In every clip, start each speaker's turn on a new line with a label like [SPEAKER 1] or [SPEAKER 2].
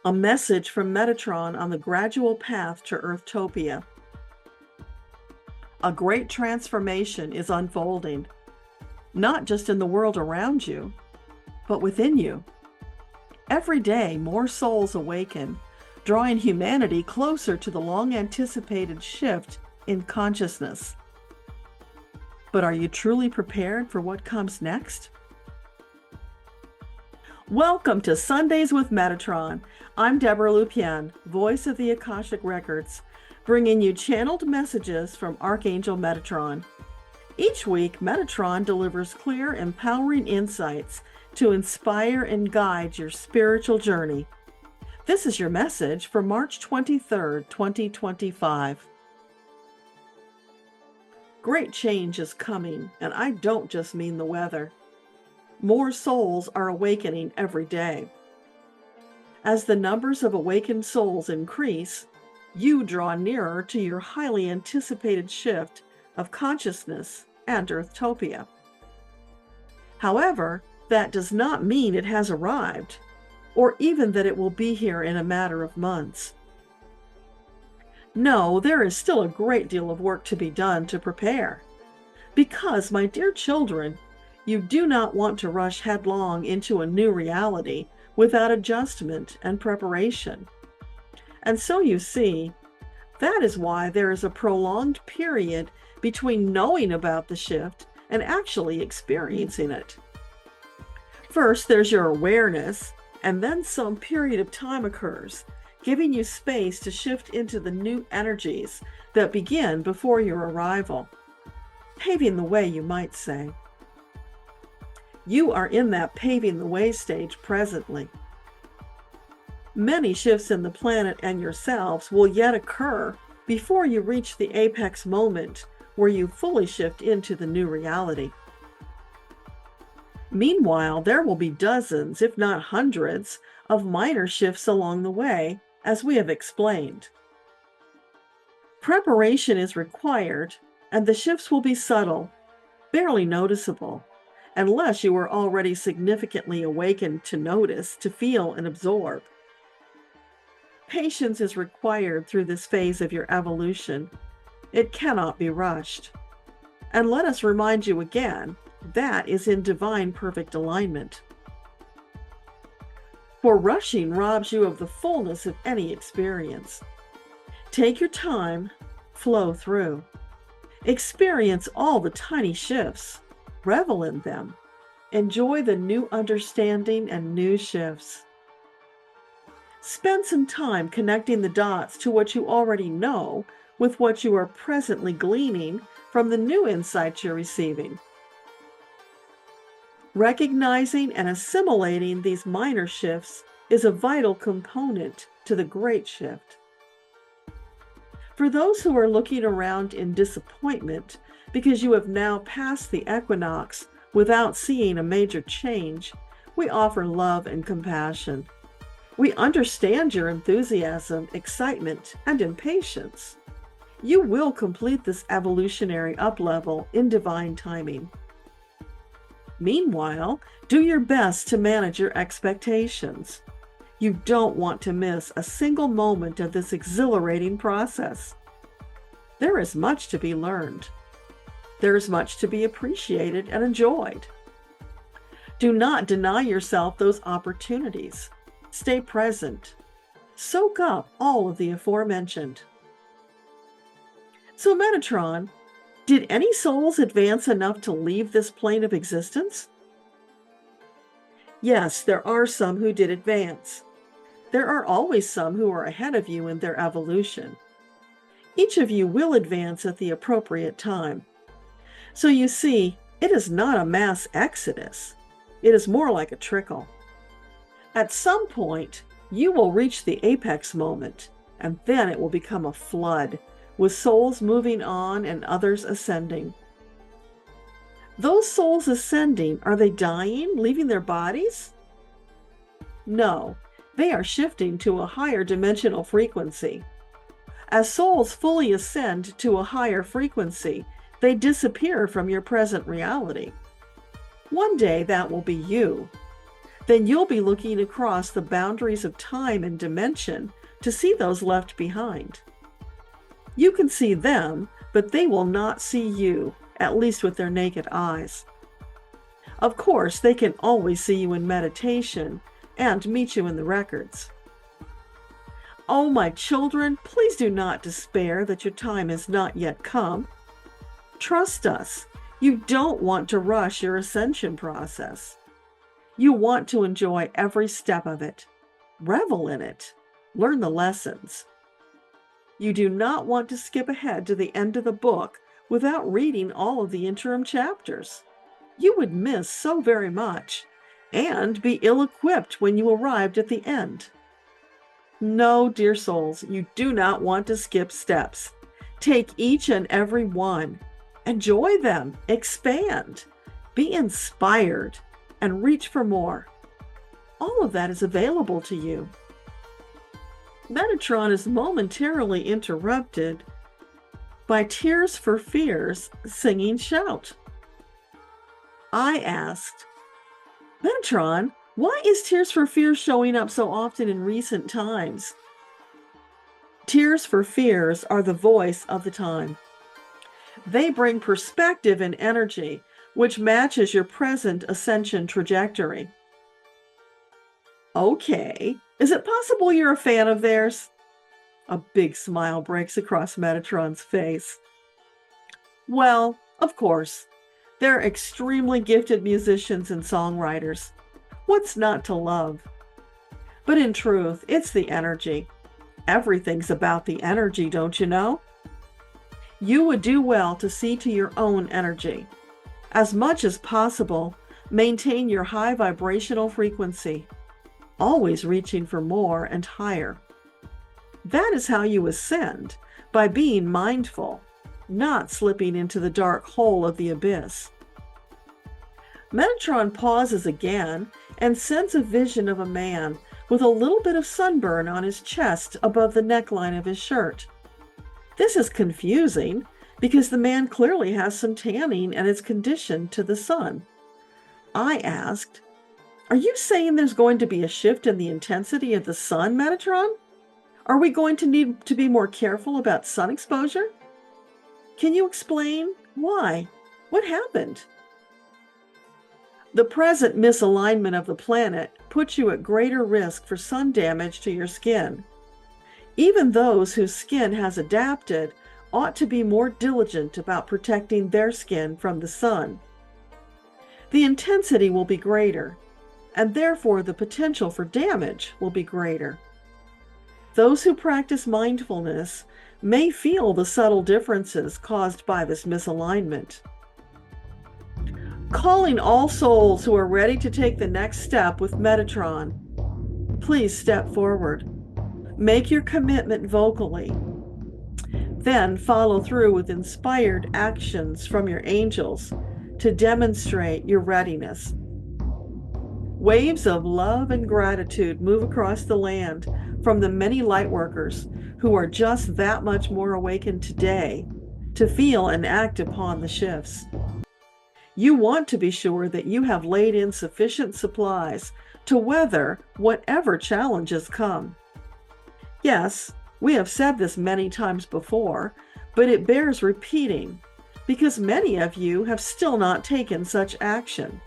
[SPEAKER 1] A message from Metatron on the gradual path to Earthtopia. A great transformation is unfolding, not just in the world around you, but within you. Every day, more souls awaken, drawing humanity closer to the long-anticipated shift in consciousness. But are you truly prepared for what comes next? Welcome to Sundays with Metatron. I'm Debbra Lupien, voice of the Akashic Records, bringing you channeled messages from Archangel Metatron. Each week, Metatron delivers clear, empowering insights to inspire and guide your spiritual journey. This is your message for March 23rd, 2025. Great change is coming, and I don't just mean the weather. More souls are awakening every day. As the numbers of awakened souls increase, you draw nearer to your highly anticipated shift of consciousness and Earthtopia. However, that does not mean it has arrived, or even that it will be here in a matter of months. No, there is still a great deal of work to be done to prepare. Because, my dear children, you do not want to rush headlong into a new reality without adjustment and preparation. And so you see, that is why there is a prolonged period between knowing about the shift and actually experiencing it. First, there's your awareness, and then some period of time occurs, giving you space to shift into the new energies that begin before your arrival. Paving the way, you might say. You are in that paving the way stage presently. Many shifts in the planet and yourselves will yet occur before you reach the apex moment where you fully shift into the new reality. Meanwhile, there will be dozens, if not hundreds, of minor shifts along the way, as we have explained. Preparation is required, and the shifts will be subtle, barely noticeable, unless you are already significantly awakened to notice, to feel, and absorb. Patience is required through this phase of your evolution. It cannot be rushed. And let us remind you again, that is in divine perfect alignment. For rushing robs you of the fullness of any experience. Take your time, flow through. Experience all the tiny shifts. Revel in them. Enjoy the new understanding and new shifts. Spend some time connecting the dots to what you already know with what you are presently gleaning from the new insights you're receiving. Recognizing and assimilating these minor shifts is a vital component to the great shift. For those who are looking around in disappointment because you have now passed the equinox without seeing a major change, we offer love and compassion. We understand your enthusiasm, excitement, and impatience. You will complete this evolutionary up-level in divine timing. Meanwhile, do your best to manage your expectations. You don't want to miss a single moment of this exhilarating process. There is much to be learned. There is much to be appreciated and enjoyed. Do not deny yourself those opportunities. Stay present. Soak up all of the aforementioned. So, Metatron, did any souls advance enough to leave this plane of existence? Yes, there are some who did advance. There are always some who are ahead of you in their evolution. Each of you will advance at the appropriate time. So you see, it is not a mass exodus. It is more like a trickle. At some point, you will reach the apex moment, and then it will become a flood, with souls moving on and others ascending. Those souls ascending, are they dying, leaving their bodies? No, they are shifting to a higher dimensional frequency. As souls fully ascend to a higher frequency, they disappear from your present reality. One day that will be you. then you'll be looking across the boundaries of time and dimension to see those left behind. You can see them, but they will not see you, at least with their naked eyes. Of course, they can always see you in meditation and meet you in the records. Oh, my children, please do not despair that your time has not yet come. Trust us. You don't want to rush your ascension process. You want to enjoy every step of it, revel in it, learn the lessons. You do not want to skip ahead to the end of the book without reading all of the interim chapters. You would miss so very much and be ill-equipped when you arrived at the end. No, dear souls, you do not want to skip steps. Take each and every one. Enjoy them, expand, be inspired, and reach for more. All of that is available to you. Metatron is momentarily interrupted by Tears for Fears singing shout. I asked, Metatron, why is Tears for Fears showing up so often in recent times? Tears for Fears are the voice of the time. They bring perspective and energy, which matches your present ascension trajectory. Okay, is it possible you're a fan of theirs? A big smile breaks across Metatron's face. Well, of course. They're extremely gifted musicians and songwriters. What's not to love? But in truth, it's the energy. Everything's about the energy, don't you know? You would do well to see to your own energy. As much as possible, maintain your high vibrational frequency, always reaching for more and higher. That is how you ascend, by being mindful, not slipping into the dark hole of the abyss. Metatron pauses again and sends a vision of a man with a little bit of sunburn on his chest above the neckline of his shirt. This is confusing because the man clearly has some tanning and is conditioned to the sun. I asked, are you saying there's going to be a shift in the intensity of the sun, Metatron? Are we going to need to be more careful about sun exposure? Can you explain why? What happened? The present misalignment of the planet puts you at greater risk for sun damage to your skin. Even those whose skin has adapted ought to be more diligent about protecting their skin from the sun. The intensity will be greater, and therefore the potential for damage will be greater. Those who practice mindfulness may feel the subtle differences caused by this misalignment. Calling all souls who are ready to take the next step with Metatron, please step forward. Make your commitment vocally. Then follow through with inspired actions from your angels to demonstrate your readiness. Waves of love and gratitude move across the land from the many lightworkers who are just that much more awakened today to feel and act upon the shifts. You want to be sure that you have laid in sufficient supplies to weather whatever challenges come. Yes, we have said this many times before, but it bears repeating because many of you have still not taken such action.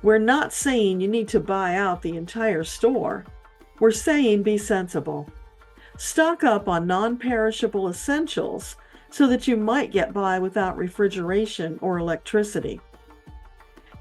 [SPEAKER 1] We're not saying you need to buy out the entire store. We're saying be sensible. Stock up on non-perishable essentials so that you might get by without refrigeration or electricity.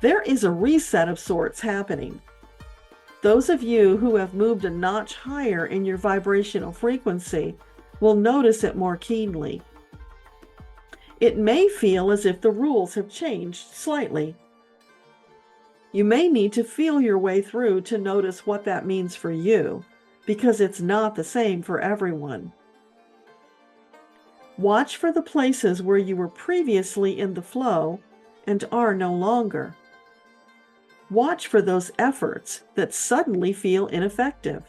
[SPEAKER 1] There is a reset of sorts happening. Those of you who have moved a notch higher in your vibrational frequency will notice it more keenly. It may feel as if the rules have changed slightly. You may need to feel your way through to notice what that means for you, because it's not the same for everyone. Watch for the places where you were previously in the flow and are no longer. Watch for those efforts that suddenly feel ineffective.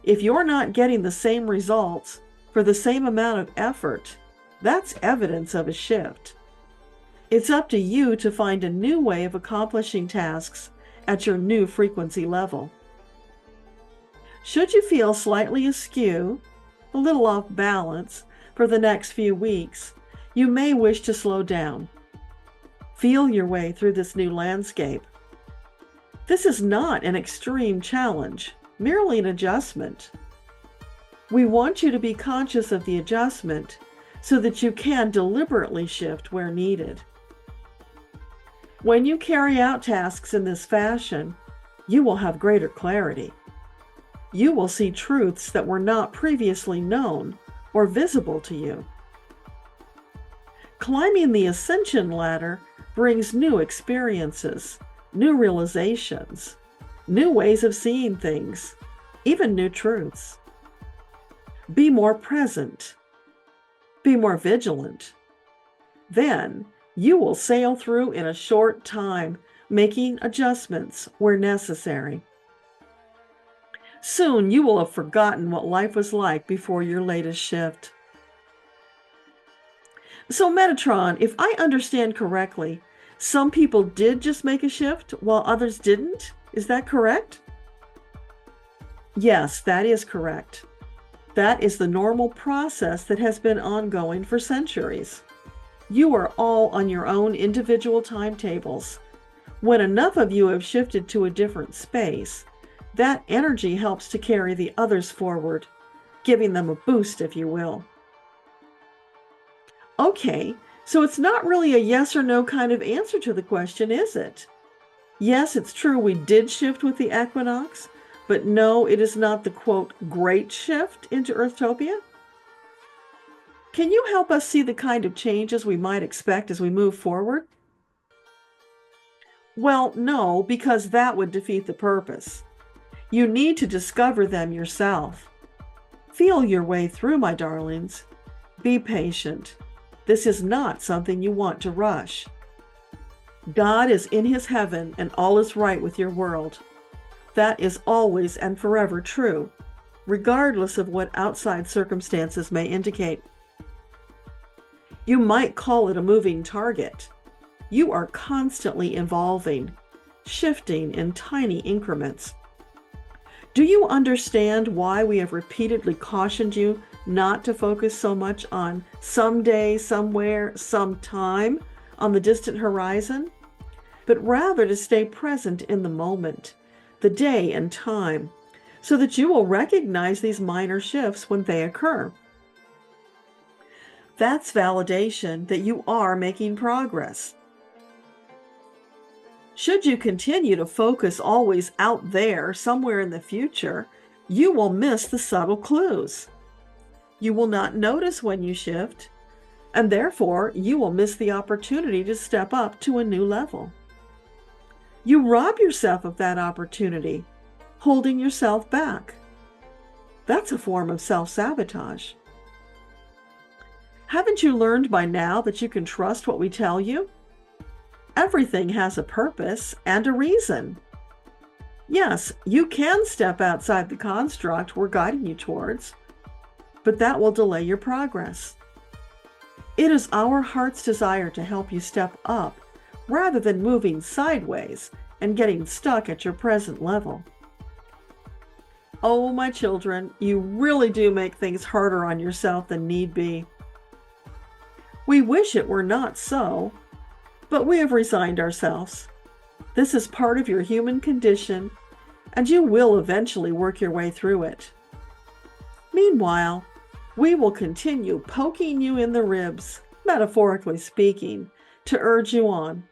[SPEAKER 1] If you're not getting the same results for the same amount of effort, that's evidence of a shift. It's up to you to find a new way of accomplishing tasks at your new frequency level. Should you feel slightly askew, a little off balance for the next few weeks, you may wish to slow down. Feel your way through this new landscape. This is not an extreme challenge, merely an adjustment. We want you to be conscious of the adjustment so that you can deliberately shift where needed. When you carry out tasks in this fashion, you will have greater clarity. You will see truths that were not previously known or visible to you. Climbing the ascension ladder brings new experiences, new realizations, new ways of seeing things, even new truths. Be more present. Be more vigilant. Then you will sail through in a short time, making adjustments where necessary. Soon you will have forgotten what life was like before your latest shift. So Metatron, if I understand correctly, some people did just make a shift while others didn't? Is that correct? Yes, that is correct. That is the normal process that has been ongoing for centuries. You are all on your own individual timetables. When enough of you have shifted to a different space, that energy helps to carry the others forward, giving them a boost, if you will. Okay, so it's not really a yes or no kind of answer to the question, is it? Yes, it's true we did shift with the Equinox, but no, it is not the, quote, great shift into Earthtopia? Can you help us see the kind of changes we might expect as we move forward? Well, no, because that would defeat the purpose. You need to discover them yourself. Feel your way through, my darlings. Be patient. This is not something you want to rush. God is in his heaven and all is right with your world. That is always and forever true, regardless of what outside circumstances may indicate. You might call it a moving target. You are constantly evolving, shifting in tiny increments. Do you understand why we have repeatedly cautioned you not to focus so much on someday, somewhere, sometime on the distant horizon, but rather to stay present in the moment, the day and time, so that you will recognize these minor shifts when they occur? That's validation that you are making progress. Should you continue to focus always out there, somewhere in the future, you will miss the subtle clues. You will not notice when you shift, and therefore you will miss the opportunity to step up to a new level. You rob yourself of that opportunity, holding yourself back. That's a form of self-sabotage. Haven't you learned by now that you can trust what we tell you? Everything has a purpose and a reason. Yes, you can step outside the construct we're guiding you towards, but that will delay your progress. It is our heart's desire to help you step up rather than moving sideways and getting stuck at your present level. Oh, my children, you really do make things harder on yourself than need be. We wish it were not so, but we have resigned ourselves. This is part of your human condition, and you will eventually work your way through it. Meanwhile, we will continue poking you in the ribs, metaphorically speaking, to urge you on,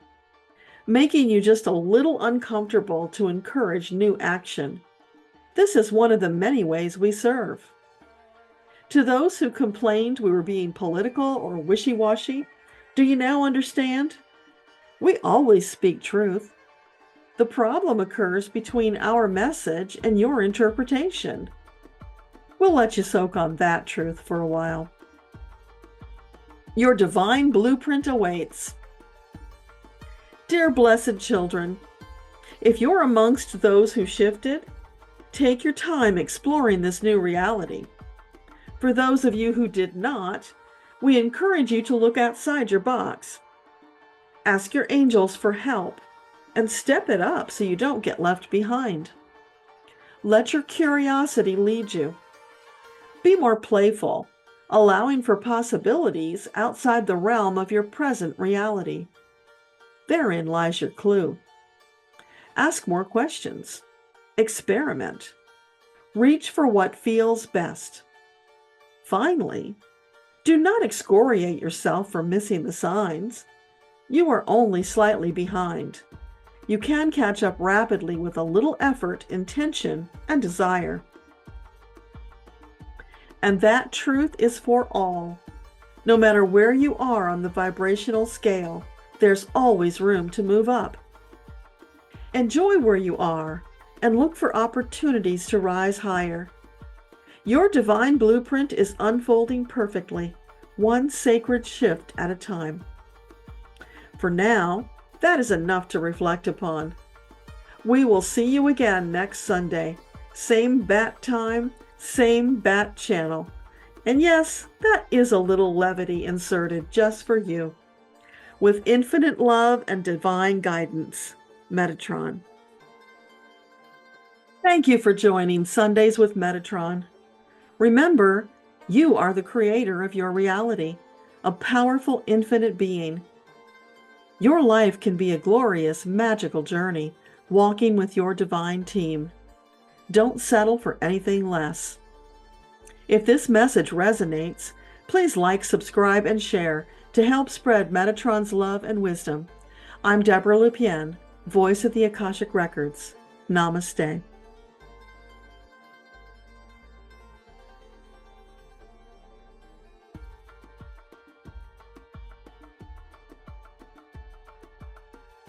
[SPEAKER 1] making you just a little uncomfortable to encourage new action. This is one of the many ways we serve. To those who complained we were being political or wishy-washy, do you now understand? We always speak truth. The problem occurs between our message and your interpretation. We'll let you soak on that truth for a while. Your divine blueprint awaits. Dear blessed children, if you're amongst those who shifted, take your time exploring this new reality. For those of you who did not, we encourage you to look outside your box. Ask your angels for help. and step it up so you don't get left behind. Let your curiosity lead you. Be more playful, allowing for possibilities outside the realm of your present reality. Therein lies your clue. Ask more questions. Experiment. Reach for what feels best. Finally, do not excoriate yourself for missing the signs. You are only slightly behind. You can catch up rapidly with a little effort, intention, and desire. And that truth is for all. No matter where you are on the vibrational scale, there's always room to move up. Enjoy where you are and look for opportunities to rise higher. Your divine blueprint is unfolding perfectly, one sacred shift at a time. For now, that is enough to reflect upon. We will see you again next Sunday. Same bat time, same bat channel. And yes, that is a little levity inserted just for you. With infinite love and divine guidance, Metatron. Thank you for joining Sundays with Metatron. Remember, you are the creator of your reality, a powerful infinite being. Your life can be a glorious, magical journey, walking with your divine team. Don't settle for anything less. If this message resonates, please like, subscribe, and share to help spread Metatron's love and wisdom. I'm Debbra Lupien, voice of the Akashic Records. Namaste.